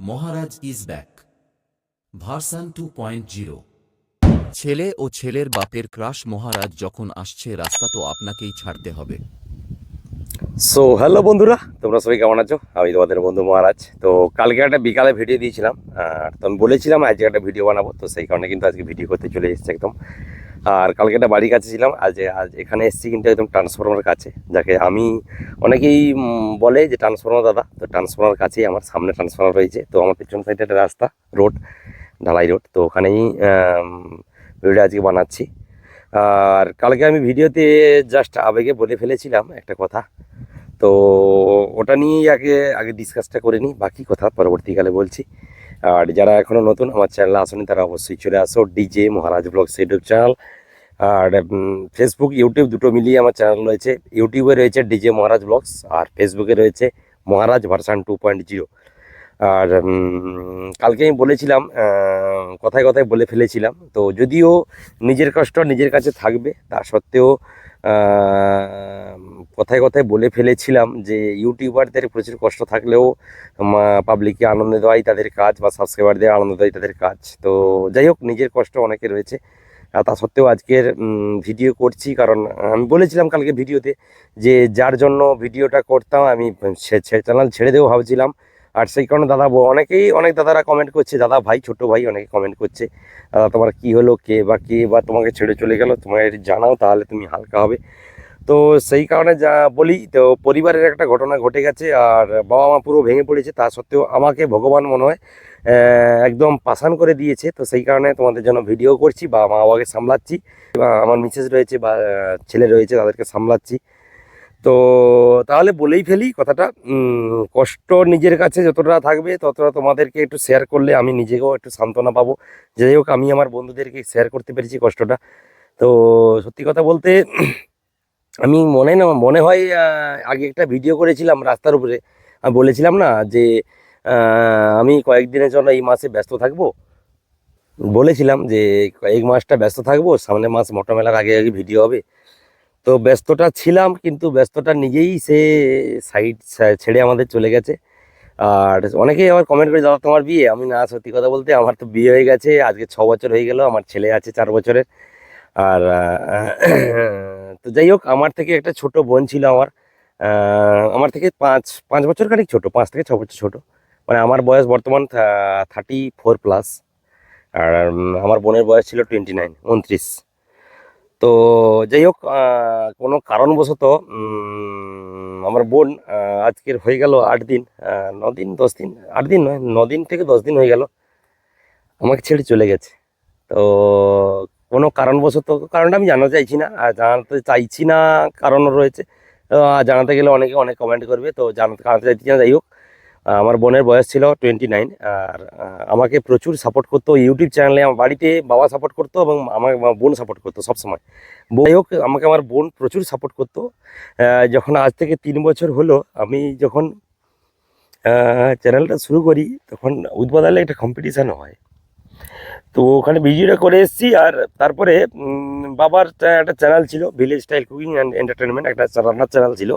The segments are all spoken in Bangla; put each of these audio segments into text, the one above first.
Maharaj is back version 2.0। ছেলে ও ছেলের বাপের ক্রাশ মহারাজ যখন আসছে রাস্তা তো আপনাকেই ছাড়তে হবে। সো হ্যালো বন্ধুরা, তোমরা সবাই কেমন আছো? আমি তোমাদের বন্ধু মহারাজ। তো কালকে একটা বিকালে ভিডিও দিয়েছিলাম, আর তো আমি বলেছিলাম আজকে একটা ভিডিও বানাবো, তো সেই কারণে কিন্তু আজকে ভিডিও করতে চলে এসেছি একদম। আর কালকে একটা বাড়ির কাছে ছিলাম, আজ এখানে এসেছি কিন্তু একদম ট্রান্সফরমার কাছে, যাকে আমি অনেকেই বলে যে ট্রান্সফরমার দাদা। তো ট্রান্সফরমার কাছেই আমার সামনে ট্রান্সফরমার রয়েছে, তো আমার পেছন সাইডে একটা রাস্তা, রোড, ঢালাই রোড, তো ওখানেই ভিডিও আজকে বানাচ্ছি। আর কালকে আমি ভিডিওতে জাস্ট আবেগে বলে ফেলেছিলাম একটা কথা, তো ওটা নিয়েই আগে আগে ডিসকাসটা করে নিই, বাকি কথা পরবর্তীকালে বলছি। আর যারা এখনও নতুন আমার চ্যানেলে আসেনি তারা অবশ্যই চলে আসো, ডিজে মহারাজ ব্লগস ইউটিউব চ্যানেল। আর ফেসবুক ইউটিউব দুটো মিলিয়ে আমার চ্যানেল রয়েছে। ইউটিউবে রয়েছে ডিজে মহারাজ ব্লগস, আর ফেসবুকে রয়েছে মহারাজ ভার্সন 2.0। আর কালকে আমি বলেছিলাম, কথায় কথায় বলে ফেলেছিলাম, তো যদিও নিজের কষ্ট নিজের কাছে থাকবে, তা সত্ত্বেও কথায় কথায় বলে ফেলেছিলাম যে ইউটিউবারদের প্রচুর কষ্ট থাকলেও পাবলিককে আনন্দ দেওয়াই তাদের কাজ, বা সাবস্ক্রাইবারদের আনন্দ দেওয়াই তাদের কাজ। তো যাই হোক, নিজের কষ্ট অনেকে রয়েছে, তা সত্ত্বেও আজকের ভিডিও করছি, কারণ আমি বলেছিলাম কালকে ভিডিওতে যে যার জন্য ভিডিওটা করতাম আমি চ্যানেল ছেড়ে দেবো ভাবছিলাম। আর সেই কারণে দাদা অনেক দাদারা কমেন্ট করছে, দাদা ভাই, ছোট ভাই অনেকে কমেন্ট করছে, দাদা তোমার কী হলো, কে বা তোমাকে ছেড়ে চলে গেল, তোমার জানাও, তাহলে তুমি হালকা হবে। তো সেই কারণে যা বলি, তো পরিবারের একটা ঘটনা ঘটে গেছে, আর বাবা মা পুরো ভেঙে পড়েছে, তা সত্ত্বেও আমাকে ভগবান মনে হয় একদম পাষাণ করে দিয়েছে। তো সেই কারণে তোমাদের জন্য ভিডিও করছি, বা মা বাবাকে সামলাচ্ছি, বা আমার মিসেস রয়েছে বা ছেলে রয়েছে তাদেরকে সামলাচ্ছি। তো তাহলে বলেই ফেলি কথাটা, কষ্ট নিজের কাছে যতটা থাকবে ততটা তোমাদেরকে একটু শেয়ার করলে আমি নিজেকেও একটু সান্ত্বনা পাবো। যাই হোক, আমি আমার বন্ধুদেরকে শেয়ার করতে পেরেছি কষ্টটা। তো সত্যি কথা বলতে আমি মনে হয় আগে একটা ভিডিও করেছিলাম রাস্তার উপরে, আমি বলেছিলাম না যে আমি কয়েকদিনের জন্য এই মাসে ব্যস্ত থাকবো, বলেছিলাম যে কয়েক মাসটা ব্যস্ত থাকবো, সামনের মাস মোটা মেলার আগে আগে ভিডিও হবে। তো ব্যস্তটা ছিলাম, কিন্তু ব্যস্তটা নিজেই সে সাইড ছেড়ে আমাদের চলে গেছে। আর অনেকেই আবার কমেন্ট করে, দাদা তোমার বিয়ে? আমি না, সত্যি কথা বলতে আমার তো বিয়ে হয়ে গেছে, আজকে 6 বছর হয়ে গেল, আমার ছেলে আছে 4 বছরের। আর তো যাই হোক, আমার থেকে একটা ছোট বোন ছিল আমার, আমার থেকে পাঁচ পাঁচ বছর খানিক ছোট, 5 থেকে 6 বছর ছোট। মানে আমার বয়স বর্তমান 34+। আর আমার বোনের বয়স ছিল 29। তো যাই হোক, কোনো কারণবশত আমার বোন আজকের হয়ে গেল 8 দিন, 9 দিন 10 দিন, 8 দিন নয়, 9 দিন থেকে 10 দিন হয়ে গেল আমাকে ছেড়ে চলে গেছে। তো কোনো কারণবশত, কারণটা আমি জানাতে চাইছি না, আর জানাতে চাইছি না কারণও রয়েছে। জানাতে গেলে অনেকে অনেক কমেন্ট করবে, তো জানাতে চাইছি না। যাই হোক, আমার বোনের বয়স ছিল 29, আর আমাকে প্রচুর সাপোর্ট করতো ইউটিউব চ্যানেলে। আমার বাড়িতে বাবা সাপোর্ট করতো এবং আমার বোন সাপোর্ট করতো সবসময়। যাই হোক, আমাকে আমার বোন প্রচুর সাপোর্ট করতো। যখন আজ থেকে 3 বছর হলো আমি যখন চ্যানেলটা শুরু করি, তখন উদ্বোধনে একটা কম্পিটিশান হয়, তো ওখানে ভিডিওটা করে এসেছি। আর তারপরে বাবার একটা চ্যানেল ছিল, village style cooking and entertainment, একটা রান্নার চ্যানেল ছিল।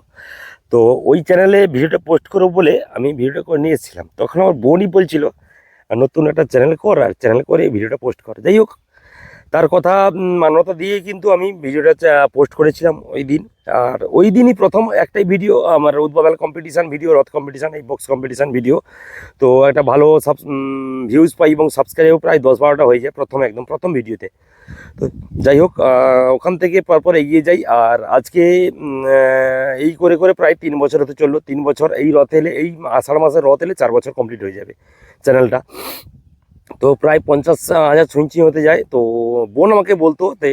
তো ওই চ্যানেলে ভিডিওটা পোস্ট করবো বলে আমি ভিডিওটা করে নিয়ে এসেছিলাম। তখন আমার বোনই বলছিল, নতুন একটা চ্যানেল কর, আর চ্যানেল করে ভিডিওটা পোস্ট কর। যাই হোক, তার কথা মান্যতা দিয়ে কিন্তু আমি ভিডিওটা পোস্ট করেছিলাম ওই দিন। আর ওই দিনই প্রথম একটাই ভিডিও আমার উদ্বোধন কম্পিটিশান ভিডিও, রথ কম্পিটিশান, এই বক্স কম্পিটিশান ভিডিও। তো একটা ভালো ভিউজ পাই এবং সাবস্ক্রাইবও প্রায় 10-12টা হয়ে যায় একদম প্রথম ভিডিওতে। তো যাই হোক, ওখান থেকে পরপর এগিয়ে যাই। আর আজকে এই করে করে প্রায় 3 বছর হতে চললো। 3 বছর, এই রথ এলে, এই আষাঢ় মাসের রথ এলে 4 বছর কমপ্লিট হয়ে যাবে চ্যানেলটা। তো প্রায় 50,000 শুনছি হতে যায়। তো বোন আমাকে বলতো, তে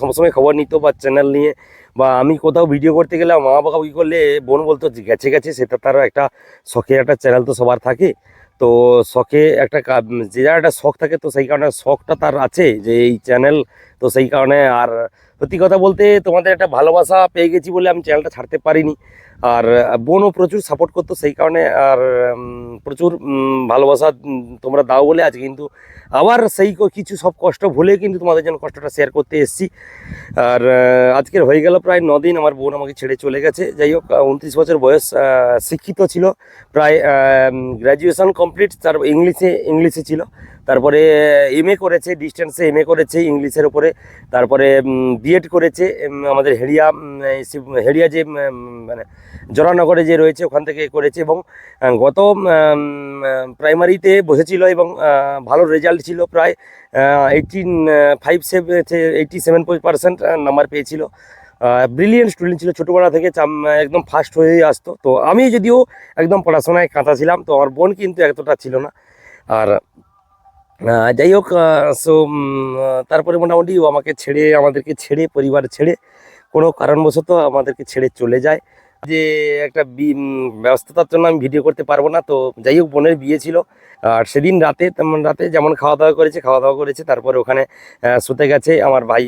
সবসময় খবর নিত বা চ্যানেল নিয়ে, বা আমি কোথাও ভিডিও করতে গেলে মা বাবা কী করলে বোন বলতো যে গেছে গেছে, সেটা তার একটা শখের একটা চ্যানেল তো সবার থাকে। তো শখে একটা যে যার একটা শখ থাকে, তো সেই কারণে শখটা তার আছে যে এই চ্যানেল। তো সেই কারণে, আর সত্যি কথা বলতে তোমাদের একটা ভালোবাসা পেয়ে গেছি বলে আমি চ্যানেলটা ছাড়তে পারিনি। আর বোনও প্রচুর সাপোর্ট করতো সেই কারণে, আর প্রচুর ভালোবাসা তোমরা দাও বলে আজ কিন্তু আবার কিছু সব কষ্ট ভুলে কিন্তু তোমাদের জন্য কষ্টটা শেয়ার করতে এসেছি। আর আজকের হয়ে গেল প্রায় 9 দিন আমার বোন আমাকে ছেড়ে চলে গেছে। যাই হোক 29 বছর বয়স, শিক্ষিত ছিল, প্রায় গ্র্যাজুয়েশন কমপ্লিট, তার ইংলিশে ছিল, তারপরে এমএ করেছে, ডিস্টেন্সে এমএ করেছে ইংলিশের উপরে, তারপরে বিএড করেছে আমাদের হেড়িয়া যে মানে জরানগরে যে রয়েছে ওখান থেকে করেছে, এবং গত প্রাইমারিতে বসেছিল এবং ভালো রেজাল্ট ছিল, প্রায় 87% নাম্বার পেয়েছিল। ব্রিলিয়েন্ট স্টুডেন্ট ছিল, ছোটোবেলা থেকে একদম ফার্স্ট হয়ে আসতো। তো আমি যদিও একদম পড়াশোনায় কাঁচা ছিলাম, তো আমার বোন কিন্তু এতটা ছিল না। আর যাই হোক, সো তারপরে মোটামুটি ও আমাদেরকে ছেড়ে পরিবার ছেড়ে কোনো কারণবশত আমাদেরকে ছেড়ে চলে যায়। যে একটা ব্যস্ততার জন্য আমি ভিডিও করতে পারবো না। তো যাই হোক, বোনের বিয়ে ছিল, আর সেদিন রাতে যেমন খাওয়া দাওয়া করেছে, তারপরে ওখানে শুতে গেছে। আমার ভাই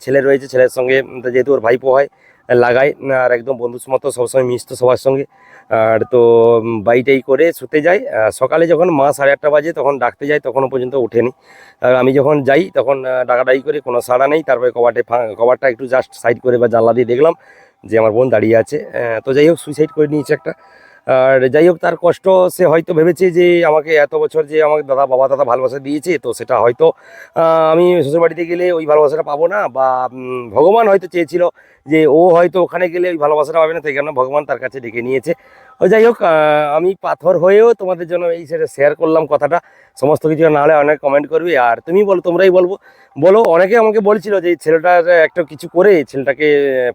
ছেলে রয়েছে, ছেলের সঙ্গে যেহেতু ওর ভাইপো হয়, লাগায়, আর একদম বন্ধুর মতো সবসময় মিশতো সবার সঙ্গে। আর তো বাইটাই করে শুতে যাই। সকালে যখন মা 8:30 বাজে তখন ডাকতে যাই, তখনও পর্যন্ত ওঠেনি। আর আমি যখন যাই তখন ডাকাডাকি করে কোনো সাড়া নেই। তারপরে কবারটা একটু জাস্ট সাইড করে বা জানলা দিয়ে দেখলাম যে আমার বোন দাঁড়িয়ে আছে। তো যাই হোক, সুইসাইড করে নিয়েছে একটা। আর যাই হোক, তার কষ্ট, সে হয়তো ভেবেছে যে আমাকে এত বছর যে আমাকে বাবা দাদা ভালোবাসা দিয়েছে, তো সেটা হয়তো আমি শ্বশুরবাড়িতে গেলে ওই ভালোবাসাটা পাবো না, বা ভগবান হয়তো চেয়েছিল যে ও হয়তো ওখানে গেলে ওই ভালোবাসাটা পাবে না, সেই কারণে ভগবান তার কাছে ডেকে নিয়েছে। ও যাই হোক, আমি পাথর হয়েও তোমাদের জন্য এই সেটা শেয়ার করলাম কথাটা। সমস্ত কিছু না হলে অনেক কমেন্ট করবে, আর তোমরাই বলো। অনেকে আমাকে বলছিল যে ছেলেটার একটা কিছু করে ছেলেটাকে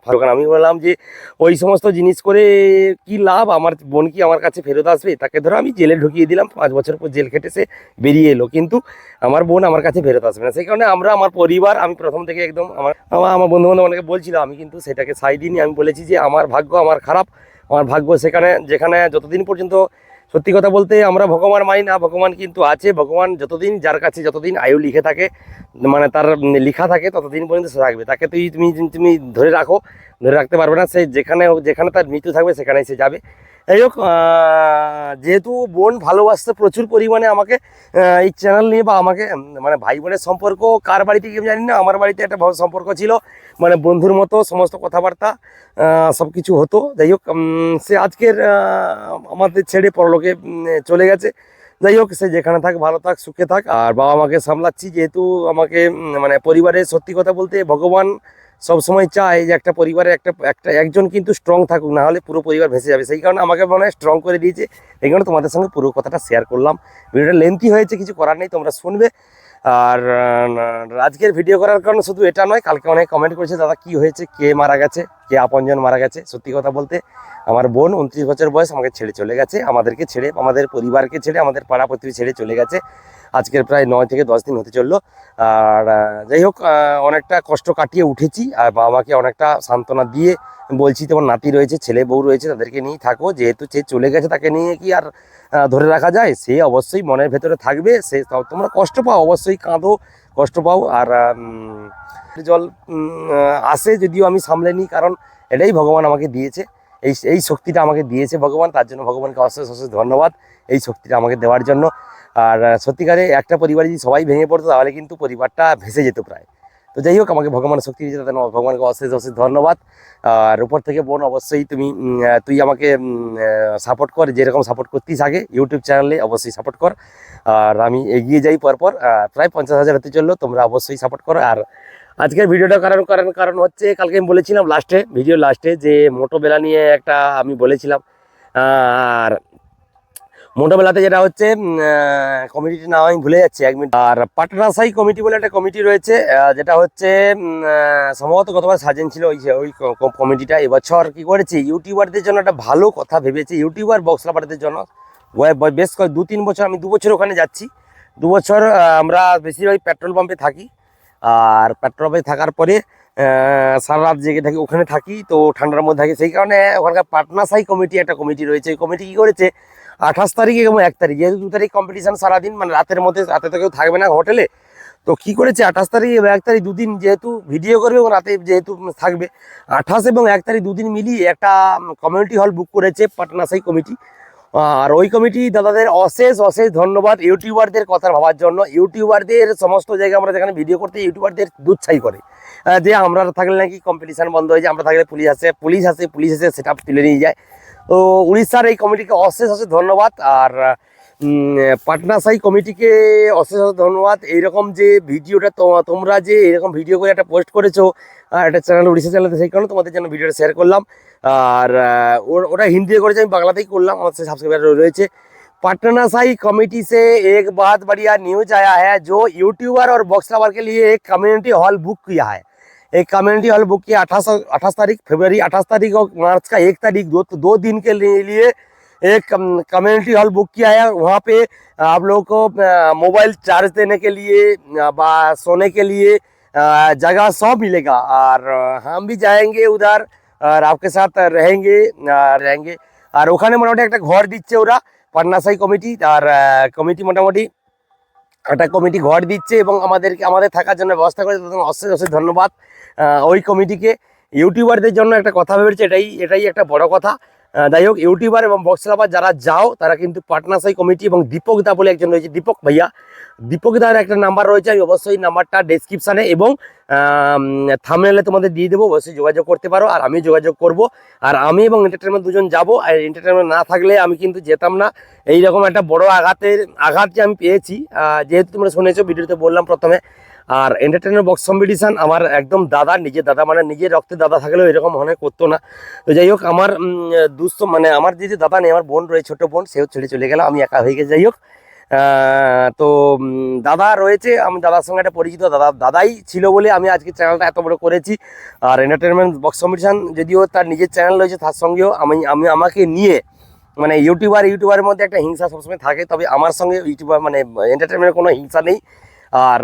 ফারুকান। আমি বললাম যে ওই সমস্ত জিনিস করে কি লাভ, আমার বোন কি আমার কাছে ফেরত আসবে? তাকে ধরো আমি জেলে ঢুকিয়ে দিলাম, 5 বছর পর জেল খেটে সে বেরিয়ে এলো, কিন্তু আমার বোন আমার কাছে ফেরত আসবে না। সেই কারণে আমার পরিবার, আমি প্রথম থেকে একদম আমার বন্ধু বান্ধব অনেকে বলছিল, আমি কিন্তু সেটাকে সাই দিইনি। আমি বলেছি যে আমার ভাগ্য আমার খারাপ, আমার ভাগ্য যেখানে যতদিন পর্যন্ত, সত্যি কথা বলতে আমরা ভগবান মানি না, ভগবান কিন্তু আছে। ভগবান যার কাছে যতদিন আয়ু লিখে থাকে, মানে তার লেখা থাকে, ততদিন পর্যন্ত সে থাকবে। তাকে তুমি ধরে রাখতে পারবে না। সে যেখানে তার মৃত্যু থাকবে সেখানেই সে যাবে। যাই হোক, যেহেতু বোন ভালোবাসতে প্রচুর পরিমাণে আমাকে, এই চ্যানেল নিয়ে বা আমাকে, মানে ভাই বোনের সম্পর্ক কার বাড়িতে গিয়ে জানি না, আমার বাড়িতে একটা ভালো সম্পর্ক ছিল, মানে বন্ধুর মতো সমস্ত কথাবার্তা সব কিছু হতো। যাই হোক, সে আজকের আমাদের ছেড়ে পরলোকে চলে গেছে। যাই হোক, সে যেখানে থাক ভালো থাক, সুখে থাক। আর বাবা মাকে সামলাচ্ছি, যেহেতু আমাকে মানে পরিবারের, সত্যি কথা বলতে ভগবান সবসময় চায় যে একটা পরিবারে একজন কিন্তু স্ট্রং থাকুক, না হলে পুরো পরিবার ভেসে যাবে। সেই কারণে আমাকে মনে হয় স্ট্রং করে দিয়েছে। এই কারণে তোমাদের সঙ্গে পুরো কথাটা শেয়ার করলাম। ভিডিওটা লেন্থি হয়েছে, কিছু করার নেই, তোমরা শুনবে। আর আজকের ভিডিও করার কারণে শুধু এটা নয়, কালকে অনেক কমেন্ট করেছে, দাদা কি হয়েছে, কে মারা গেছে, কে আপনজন মারা গেছে। সত্যি কথা বলতে আমার বোন 29 বছর বয়স আমাকে ছেড়ে চলে গেছে, আমাদেরকে ছেড়ে, আমাদের পরিবারকে ছেড়ে, আমাদের পাড়া প্রতিবেশী ছেড়ে চলে গেছে। আজকের প্রায় 9 থেকে 10 দিন হতে চললো। আর যাই হোক, অনেকটা কষ্ট কাটিয়ে উঠেছি, আর বাবা মাকে অনেকটা সান্ত্বনা দিয়ে বলছি, তোমার নাতি রয়েছে, ছেলে বউ রয়েছে, তাদেরকে নিয়েই থাকো। যেহেতু সে চলে গেছে, তাকে নিয়ে কি আর ধরে রাখা যায়? সে অবশ্যই মনের ভেতরে থাকবে। তোমরা কষ্ট পাও, অবশ্যই কাঁদো, কষ্ট পাও। আর জল আসে, যদিও আমি সামলে নিই, কারণ এটাই ভগবান আমাকে দিয়েছে, এই শক্তিটা আমাকে দিয়েছে ভগবান। তার জন্য ভগবানকে অশেষ ধন্যবাদ এই শক্তিটা আমাকে দেওয়ার জন্য। আর সত্যিকারে একটা পরিবারে যদি সবাই ভেঙে পড়তো, তাহলে কিন্তু পরিবারটা ভেসে যেত প্রায়। তো যাই হোক, আমাকে ভগবানের শক্তি দিয়েছে, তাদের ভগবানকে অশেষ ধন্যবাদ। আর উপর থেকে বোন, অবশ্যই তুই আমাকে সাপোর্ট কর, যেরকম সাপোর্ট করতিস আগে ইউটিউব চ্যানেলে, অবশ্যই সাপোর্ট কর। আর আমি এগিয়ে যাই পরপর, প্রায় 50,000 হতে চললো, তোমরা অবশ্যই সাপোর্ট করো। আর আজকের ভিডিওটা কারণ হচ্ছে, কালকে আমি বলেছিলাম ভিডিও লাস্টে যে মোটোবেলা নিয়ে একটা আমি বলেছিলাম। আর মোটোবেলাতে যেটা হচ্ছে, কমিটির নাম আমি ভুলে যাচ্ছি 1 মিনিট। আর পাটনাসাই কমিটি বলে একটা কমিটি রয়েছে, যেটা হচ্ছে সম্ভবত গতবার সাজেন ছিল ওই কমিটিটা। এবছর কি করেছে, ইউটিউবারদের জন্য একটা ভালো কথা ভেবেছে, ইউটিউবার বক্সলাবারদের জন্য। বেশ 2-3 বছর, আমি 2 বছর ওখানে যাচ্ছি। 2 বছর আমরা বেশিরভাগ পেট্রোল পাম্পে থাকি। আর পেট্রোল পাম্পে থাকার পরে সারা রাত জেগে থাকি, ওখানে থাকি, তো ঠান্ডার মধ্যে থাকি। সেই কারণে ওখানকার পাটনাসাই কমিটি একটা কমিটি রয়েছে। ওই কমিটি কী করেছে, 28 তারিখে এবং 1 তারিখ, যেহেতু 2 তারিখ কম্পিটিশান সারাদিন, মানে রাতের মধ্যে, রাতে তো কেউ থাকবে না হোটেলে। তো কী করেছে, 28 তারিখ এবং 1 তারিখ 2 দিন যেহেতু ভিডিও করবে এবং রাতে যেহেতু থাকবে, 28 এবং 1 তারিখ 2 দিন মিলিয়ে একটা কমিউনিটি হল বুক করেছে পাটনাসাই কমিটি। আর ওই কমিটি দাদাদের অশেষ অশেষ ধন্যবাদ ইউটিউবারদের কথা ভাবার জন্য। ইউটিউবারদের সমস্ত জায়গায় আমরা যেখানে ভিডিও করতে ইউটিউবারদের দুধছাই করে যে আমরা থাকলে নাকি কম্পিটিশান বন্ধ হয়ে যায়, আমরা থাকলে পুলিশ এসে সেটা তুলে নিয়ে যায়। তো উড়িষ্যার এই কমিটিকে অশেষ অশেষ ধন্যবাদ। আর পাটনা সাই কমিটিকে অশেষ অশেষ ধন্যবাদ। এইরকম যে ভিডিওটা তোমরা যে এরকম ভিডিও করে একটা পোস্ট করেছো একটা চ্যানেল, উড়িষ্যা চ্যানেলে, সেই কারণে তোমাদের জন্য ভিডিওটা শেয়ার করলাম। আর ওটা হিন্দিতে করেছে, আমি বাংলাতেই করলাম, আমার সাথে সাবস্ক্রাইবার রয়েছে। पटना साई कमेटी से एक बहुत बढ़िया न्यूज आया है, जो यूट्यूबर और बॉक्स लवर के लिए एक कम्युनिटी हॉल बुक किया है। एक कम्युनिटी हॉल बुक किया 28 तारीख फरवरी, 28 तारीख और मार्च का 1 तारीख, दो दिन के लिए एक कम्युनिटी हॉल बुक किया है। वहाँ पे आप लोगों को मोबाइल चार्ज देने के लिए, सोने के लिए जगह सब मिलेगा। और हम भी जाएंगे उधर और आपके साथ रहेंगे। আর ওখানে মোটামুটি একটা ঘর দিচ্ছে ওরা, পাটনা সাই কমিটি। আর কমিটি মোটামুটি একটা কমিটি ঘর দিচ্ছে এবং আমাদের থাকার জন্য ব্যবস্থা করে, তাদের অশেষ অশেষ ধন্যবাদ ওই কমিটিকে। ইউটিউবারদের জন্য একটা কথা ভেবেছে, এটাই একটা বড় কথা। যাই হোক, ইউটিউবার এবং বক্স লাভার যারা যাও তারা কিন্তু পাটনা সাই কমিটি এবং দীপক দা বলে একজন রয়েছে, দীপক ভাইয়া, দীপক দার একটা নাম্বার রয়েছে, আমি অবশ্যই নাম্বারটা ডেসক্রিপশানে এবং থাম্বনেলে তোমাদের দিয়ে দেবো, অবশ্যই যোগাযোগ করতে পারো। আর আমি যোগাযোগ করব। আর আমি এবং এন্টারটেনমেন্ট দুজন যাব। আর এন্টারটেনমেন্ট না থাকলে আমি কিন্তু যেতাম না। এইরকম একটা বড় আঘাত যে আমি পেয়েছি, যেহেতু তোমরা শুনেছো, ভিডিওতে বললাম প্রথমে। আর এন্টারটেনমেন্ট বক্স কম্পিটিশান আমার একদম দাদা, নিজের দাদা, মানে নিজের রক্তের দাদা থাকলেও এরকম মনে করতো না। তো যাই হোক, আমার মানে আমার যে দাদা নেই, আমার বোন রয়েছে, ছোটো বোন, সেও ছেড়ে চলে গেল, আমি একা হয়ে গেছি। যাই হোক, তো দাদা রয়েছে, আমি দাদার সঙ্গে একটা পরিচিত, দাদাই ছিল বলে আমি আজকে চ্যানেলটা এত বড় করেছি। আর এন্টারটেনমেন্ট বক্স কম্পিটিশান যদিও তার নিজের চ্যানেল রয়েছে, তার সঙ্গেও আমাকে নিয়ে, মানে ইউটিউবারের মধ্যে একটা হিংসা সবসময় থাকে, তবে আমার সঙ্গে ইউটিউবার মানে এন্টারটেনমেন্টের কোনো হিংসা নেই। আর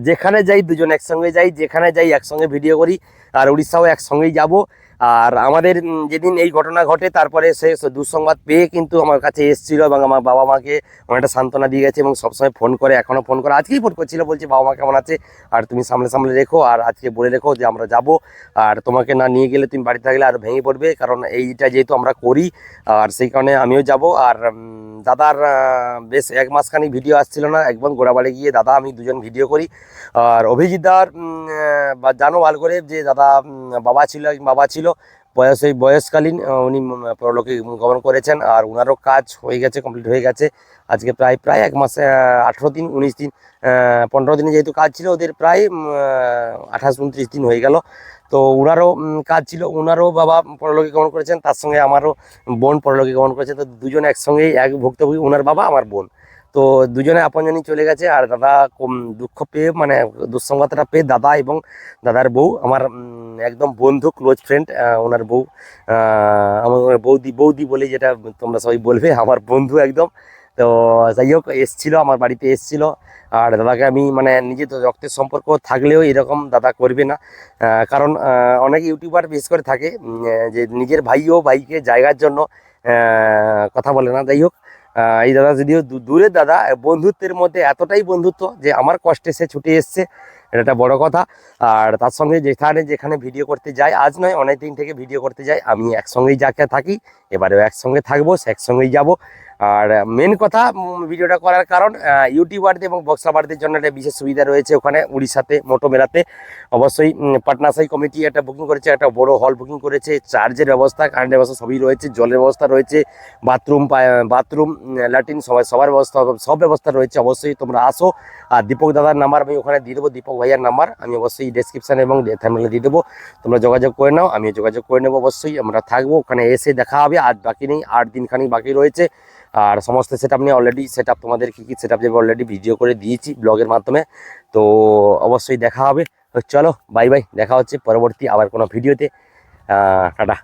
যেখানে যাই দুজন একসঙ্গে যাই, যেখানে যাই একসঙ্গে ভিডিও করি। আর উড়িষ্যাও একসঙ্গেই যাব। আর আমাদের যেদিন এই ঘটনা ঘটে, তারপরে সে দুঃসংবাদ পেয়ে কিন্তু আমার কাছে এসেছিল এবং আমার বাবা মাকে অনেকটা সান্ত্বনা দিয়ে গেছে এবং সবসময় ফোন করে, এখনও ফোন করে, আজকেই ফোন করছিল, বলছে বাবা মা কেমন আছে, আর তুমি সামলে রেখো, আর আজকে বলে রেখো যে আমরা যাব। আর তোমাকে না নিয়ে গেলে তুমি বাড়িতে থাকলে আর ভেঙে পড়বে, কারণ এইটা যেহেতু আমরা করি, আর সেই কারণে আমিও যাব। আর দাদার বেশ 1 মাসখানি ভিডিও আসছিল না, একবার গোড়াবাড়ি গিয়ে দাদা আমি দুজন ভিডিও করি। আর অভিজিৎ দার জানো ভালো করে যে দাদা বাবা ছিল বয়সকালীন, উনি পরলোকে গমন করেছেন। আর ওনারও কাজ হয়ে গেছে, কমপ্লিট হয়ে গেছে। আজকে প্রায় 1 মাসে 18 দিন 19 দিন 15 দিনে যেহেতু কাজ ছিল ওদের, প্রায় 28-29 দিন হয়ে গেল। তো ওনারও কাজ ছিল, ওনারও বাবা পরলোকে গমন করেছেন, তার সঙ্গে আমারও বোন পরলোকে গমন করেছে। তো দুজনে একসঙ্গেই এক ভুক্তভোগী, ওনার বাবা আমার বোন। তো দুজনে আপনজনই চলে গেছে। আর দাদা দুঃখ পেয়ে, মানে দুঃসংবাদটা পেয়ে, দাদা এবং দাদার বউ, আমার একদম বন্ধু, ক্লোজ ফ্রেন্ড, ওনার বউ, আমার বৌদি বলে যেটা তোমরা সবাই বলবে, আমার বন্ধু একদম। তো যাই হোক, এসছিল, আমার বাড়িতে এসছিল। আর দাদাকে আমি, মানে নিজে তো রক্তের সম্পর্ক থাকলেও এরকম দাদা করবে না, কারণ অনেক ইউটিউবার বিশেষ করে থাকে যে নিজের ভাইকে জায়গার জন্য কথা বলে না। যাই হোক, এই দাদা যদিও দূরের দাদা, বন্ধুত্বের মধ্যে এতটাই বন্ধুত্ব যে আমার কষ্টে সে ছুটে এসছে, এটা একটা বড় কথা। আর তার সঙ্গে যেখানে ভিডিও করতে যাই, আজ নয় অনেক দিন থেকে ভিডিও করতে যাই, আমি একসঙ্গেই যাকে থাকি, এবারেও একসঙ্গে থাকবো, একসঙ্গেই যাব। আর মেন কথা, ভিডিওটা করার কারণ ইউটিউবারদের এবং বক্স লাভারদের জন্য একটা বিশেষ সুবিধা রয়েছে ওখানে উড়িষ্যাতে, মোটো মেলাতে। অবশ্যই পাটনা সাই কমিটি একটা বুকিং করেছে, একটা বড় হল বুকিং করেছে, চার্জের ব্যবস্থা, কারেন্টের ব্যবস্থা সবই রয়েছে, জলের ব্যবস্থা রয়েছে, বাথরুম ল্যাট্রিন সবার ব্যবস্থা, সব ব্যবস্থা রয়েছে। অবশ্যই তোমরা আসো। আর দীপক দাদার নাম্বার আমি ওখানে দিয়ে দেবো, দীপক ভাইয়ার নাম্বার আমি অবশ্যই ডেসক্রিপশানে এবং থাম্বনেলে দিয়ে দেবো, তোমরা যোগাযোগ করে নাও, আমিও যোগাযোগ করে নেবো। অবশ্যই আমরা থাকবো ওখানে, এসে দেখা হবে। আজ বাকি নেই, 8 দিনখানি বাকি রয়েছে। আর সমস্ত সেটআপ নিয়ে অলরেডি তোমাদের কী সেটআপ যাবে অলরেডি ভিডিও করে দিয়েছি ব্লগের মাধ্যমে। তো অবশ্যই দেখা হবে। তো চলো, বাই বাই, দেখা হচ্ছে পরবর্তী আবার কোনো ভিডিওতে। টাটা।